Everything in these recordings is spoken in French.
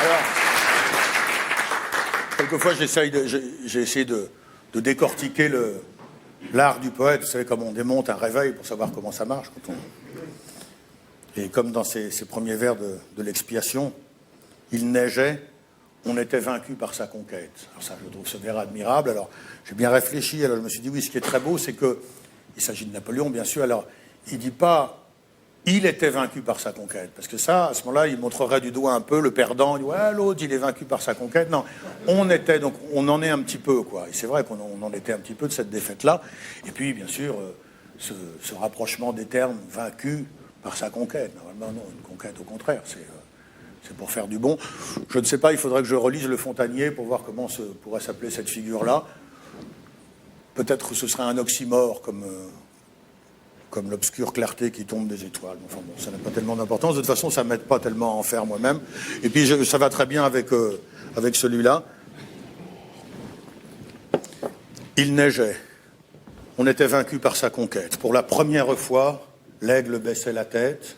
Alors, quelquefois, j'ai essayé de décortiquer l'art du poète. Vous savez, comme on démonte un réveil pour savoir comment ça marche. Et comme dans ces premiers vers de l'expiation, il neigeait, on était vaincu par sa conquête. Alors ça, je trouve ce vers admirable. Alors, j'ai bien réfléchi. Alors, je me suis dit, oui, ce qui est très beau, c'est que, il s'agit de Napoléon, bien sûr. Alors, il ne dit pas, il était vaincu par sa conquête. Parce que ça, à ce moment-là, il montrerait du doigt un peu le perdant. Il dit, ouais, l'autre, il est vaincu par sa conquête. Non, on était, donc, on en est un petit peu, quoi. Et c'est vrai qu'on en était un petit peu de cette défaite-là. Et puis, bien sûr, ce rapprochement des termes, vaincu par sa conquête. Normalement, non, une conquête, au contraire, c'est pour faire du bon. Je ne sais pas, il faudrait que je relise Le Fontanier pour voir comment pourrait s'appeler cette figure-là. Peut-être que ce serait un oxymore, comme l'obscure clarté qui tombe des étoiles. Enfin bon, ça n'a pas tellement d'importance. De toute façon, ça ne m'aide pas tellement à en faire moi-même. Et puis, ça va très bien avec celui-là. Il neigeait. On était vaincu par sa conquête. Pour la première fois, l'aigle baissait la tête.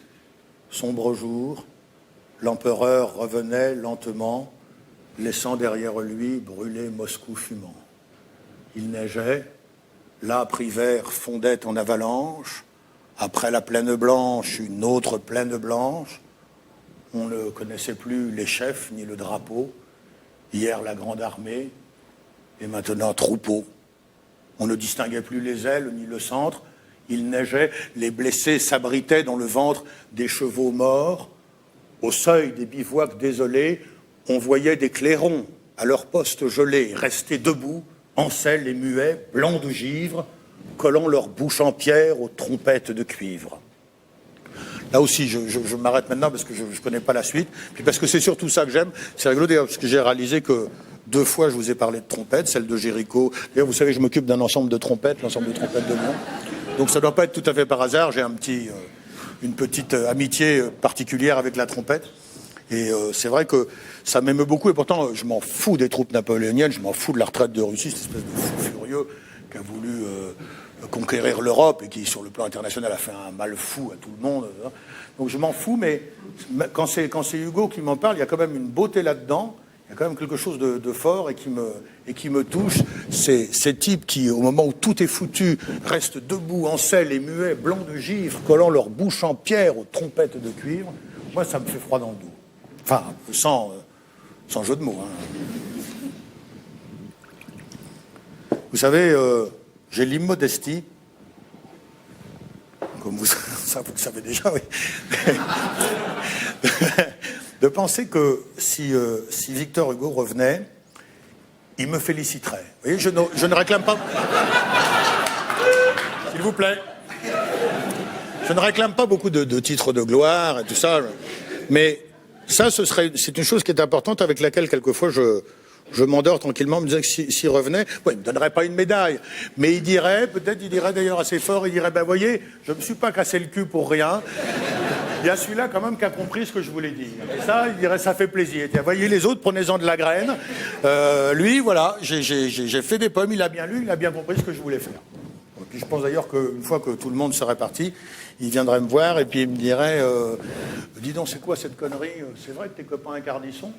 Sombre jour. L'empereur revenait lentement, laissant derrière lui brûler Moscou fumant. Il neigeait, l'âpre hiver fondait en avalanche, après la plaine blanche, une autre plaine blanche. On ne connaissait plus les chefs ni le drapeau, hier la grande armée, et maintenant troupeau. On ne distinguait plus les ailes ni le centre, il neigeait, les blessés s'abritaient dans le ventre des chevaux morts. Au seuil des bivouacs désolés, on voyait des clairons à leur poste gelé, restés debout, en selle et muets, blancs de givre, collant leur bouche en pierre aux trompettes de cuivre. Là aussi, je m'arrête maintenant parce que je ne connais pas la suite, puis parce que c'est surtout ça que j'aime. C'est rigolo d'ailleurs, parce que j'ai réalisé que 2 fois je vous ai parlé de trompettes, celle de Géricault. D'ailleurs, vous savez, je m'occupe d'un ensemble de trompettes, l'ensemble de trompettes de Lyon. Donc ça ne doit pas être tout à fait par hasard, j'ai une petite amitié particulière avec la trompette. Et c'est vrai que ça m'aime beaucoup. Et pourtant, je m'en fous des troupes napoléoniennes, je m'en fous de la retraite de Russie, cette espèce de fou furieux qui a voulu conquérir l'Europe et qui, sur le plan international, a fait un mal fou à tout le monde. Donc je m'en fous, mais quand c'est Hugo qui m'en parle, il y a quand même une beauté là-dedans. Il y a quand même quelque chose de fort et qui me touche. Ces types qui, au moment où tout est foutu, restent debout, en selle et muets, blancs de givre, collant leur bouche en pierre aux trompettes de cuivre, moi, ça me fait froid dans le dos. Enfin, sans jeu de mots. Hein. Vous savez, j'ai l'immodestie, comme vous le savez déjà, oui. De penser que si Victor Hugo revenait, il me féliciterait. Vous voyez, je ne réclame pas... S'il vous plaît. Je ne réclame pas beaucoup de titres de gloire et tout ça, mais ça, c'est une chose qui est importante avec laquelle, quelquefois, je m'endors tranquillement en me disant que s'il revenait, il ne me donnerait pas une médaille, mais il dirait d'ailleurs assez fort, il dirait, ben voyez, je ne me suis pas cassé le cul pour rien. Il y a celui-là quand même qui a compris ce que je voulais dire. Et ça, il dirait, ça fait plaisir. Il dit, voyez les autres, prenez-en de la graine. Lui, voilà, j'ai fait des pommes, il a bien lu, il a bien compris ce que je voulais faire. Et puis je pense d'ailleurs qu'une fois que tout le monde serait parti, il viendrait me voir et puis il me dirait, dis donc, c'est quoi cette connerie? C'est vrai que tes copains incarnissons?